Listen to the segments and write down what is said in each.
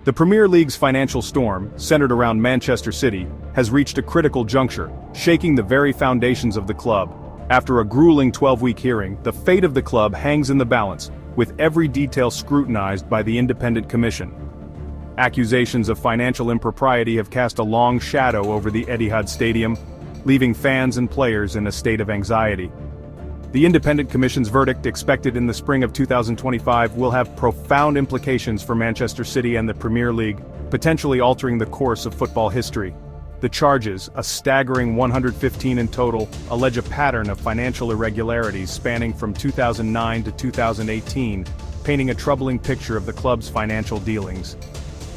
The Premier League's financial storm, centered around Manchester City, has reached a critical juncture, shaking the very foundations of the club. After a grueling 12-week hearing, the fate of the club hangs in the balance, with every detail scrutinized by the independent commission. Accusations of financial impropriety have cast a long shadow over the Etihad Stadium, leaving fans and players in a state of anxiety. The independent commission's verdict, expected in the spring of 2025, will have profound implications for Manchester City and the Premier League, potentially altering the course of football history. The charges, a staggering 115 in total, allege a pattern of financial irregularities spanning from 2009 to 2018, painting a troubling picture of the club's financial dealings.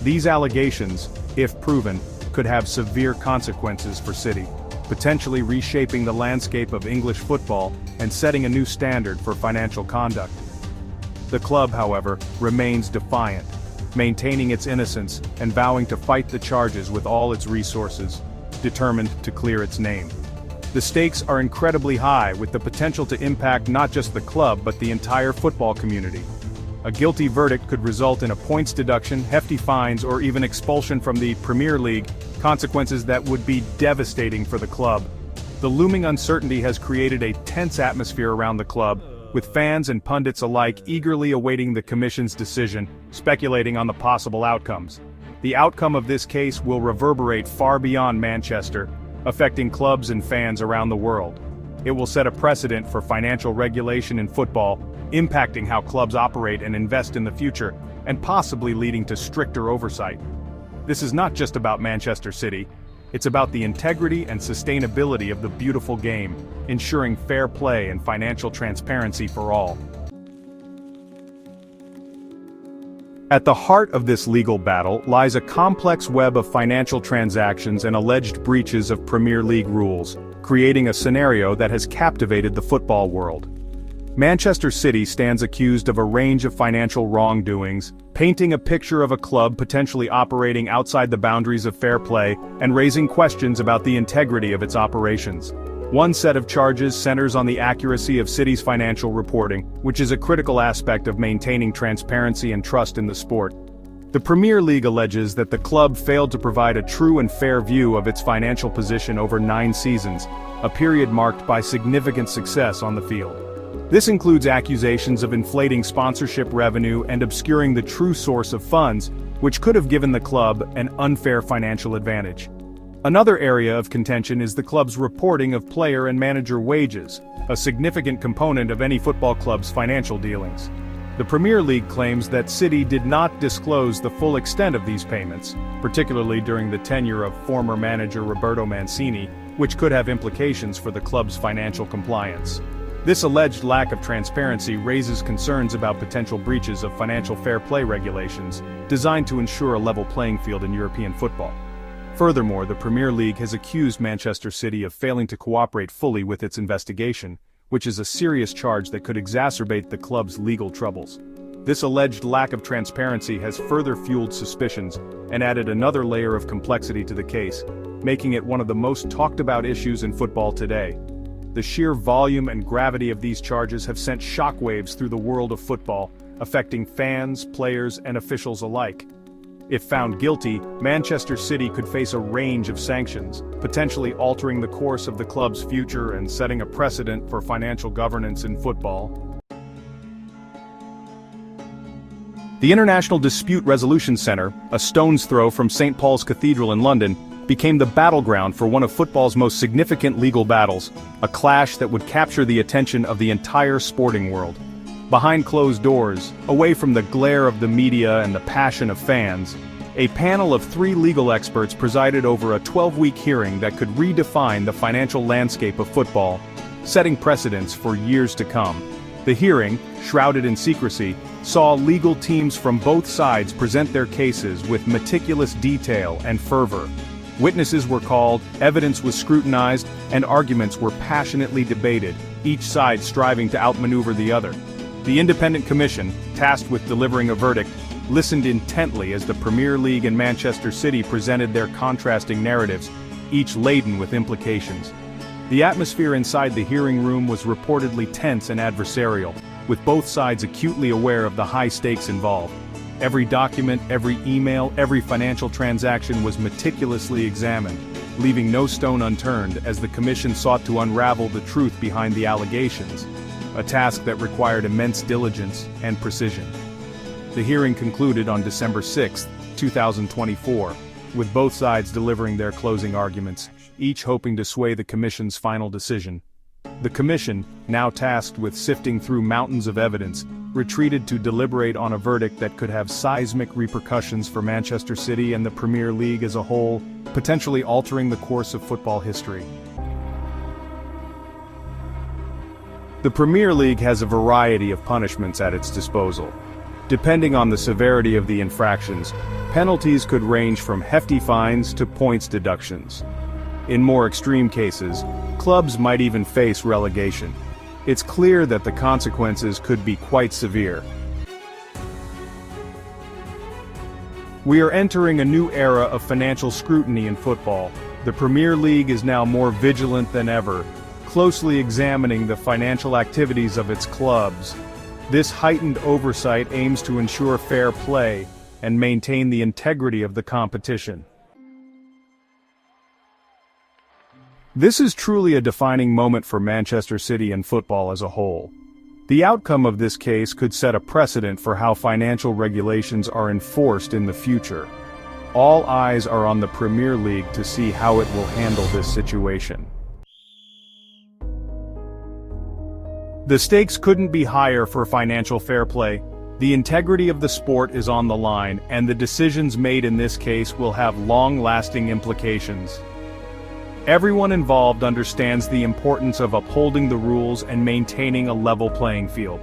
These allegations, if proven, could have severe consequences for City, potentially reshaping the landscape of English football and setting a new standard for financial conduct. The club, however, remains defiant, maintaining its innocence and vowing to fight the charges with all its resources, determined to clear its name. The stakes are incredibly high, with the potential to impact not just the club but the entire football community. A guilty verdict could result in a points deduction, hefty fines, or even expulsion from the Premier League, consequences that would be devastating for the club. The looming uncertainty has created a tense atmosphere around the club, with fans and pundits alike eagerly awaiting the commission's decision, speculating on the possible outcomes. The outcome of this case will reverberate far beyond Manchester, affecting clubs and fans around the world. It will set a precedent for financial regulation in football, impacting how clubs operate and invest in the future, and possibly leading to stricter oversight. This is not just about Manchester City, it's about the integrity and sustainability of the beautiful game, ensuring fair play and financial transparency for all. At the heart of this legal battle lies a complex web of financial transactions and alleged breaches of Premier League rules, creating a scenario that has captivated the football world. Manchester City stands accused of a range of financial wrongdoings, painting a picture of a club potentially operating outside the boundaries of fair play and raising questions about the integrity of its operations. One set of charges centers on the accuracy of City's financial reporting, which is a critical aspect of maintaining transparency and trust in the sport. The Premier League alleges that the club failed to provide a true and fair view of its financial position over 9 seasons, a period marked by significant success on the field. This includes accusations of inflating sponsorship revenue and obscuring the true source of funds, which could have given the club an unfair financial advantage. Another area of contention is the club's reporting of player and manager wages, a significant component of any football club's financial dealings. The Premier League claims that City did not disclose the full extent of these payments, particularly during the tenure of former manager Roberto Mancini, which could have implications for the club's financial compliance. This alleged lack of transparency raises concerns about potential breaches of financial fair play regulations, designed to ensure a level playing field in European football. Furthermore, the Premier League has accused Manchester City of failing to cooperate fully with its investigation, which is a serious charge that could exacerbate the club's legal troubles. This alleged lack of transparency has further fueled suspicions and added another layer of complexity to the case, making it one of the most talked about issues in football today. The sheer volume and gravity of these charges have sent shockwaves through the world of football, affecting fans, players, and officials alike. If found guilty, Manchester City could face a range of sanctions, potentially altering the course of the club's future and setting a precedent for financial governance in football. The International Dispute Resolution Centre, a stone's throw from St. Paul's Cathedral in London, became the battleground for one of football's most significant legal battles, a clash that would capture the attention of the entire sporting world. Behind closed doors, away from the glare of the media and the passion of fans, a panel of 3 legal experts presided over a 12-week hearing that could redefine the financial landscape of football, setting precedents for years to come. The hearing, shrouded in secrecy, saw legal teams from both sides present their cases with meticulous detail and fervor. Witnesses were called, evidence was scrutinized, and arguments were passionately debated, each side striving to outmaneuver the other. The independent commission, tasked with delivering a verdict, listened intently as the Premier League and Manchester City presented their contrasting narratives, each laden with implications. The atmosphere inside the hearing room was reportedly tense and adversarial, with both sides acutely aware of the high stakes involved. Every document, every email, every financial transaction was meticulously examined, leaving no stone unturned as the commission sought to unravel the truth behind the allegations, a task that required immense diligence and precision. The hearing concluded on December 6, 2024, with both sides delivering their closing arguments, each hoping to sway the commission's final decision. The commission, now tasked with sifting through mountains of evidence, retreated to deliberate on a verdict that could have seismic repercussions for Manchester City and the Premier League as a whole, potentially altering the course of football history. The Premier League has a variety of punishments at its disposal. Depending on the severity of the infractions, penalties could range from hefty fines to points deductions. In more extreme cases, clubs might even face relegation. It's clear that the consequences could be quite severe. We are entering a new era of financial scrutiny in football. The Premier League is now more vigilant than ever, closely examining the financial activities of its clubs. This heightened oversight aims to ensure fair play and maintain the integrity of the competition. This is truly a defining moment for Manchester City and football as a whole. The outcome of this case could set a precedent for how financial regulations are enforced in the future. All eyes are on the Premier League to see how it will handle this situation. The stakes couldn't be higher for financial fair play. The integrity of the sport is on the line, and the decisions made in this case will have long-lasting implications. Everyone involved understands the importance of upholding the rules and maintaining a level playing field.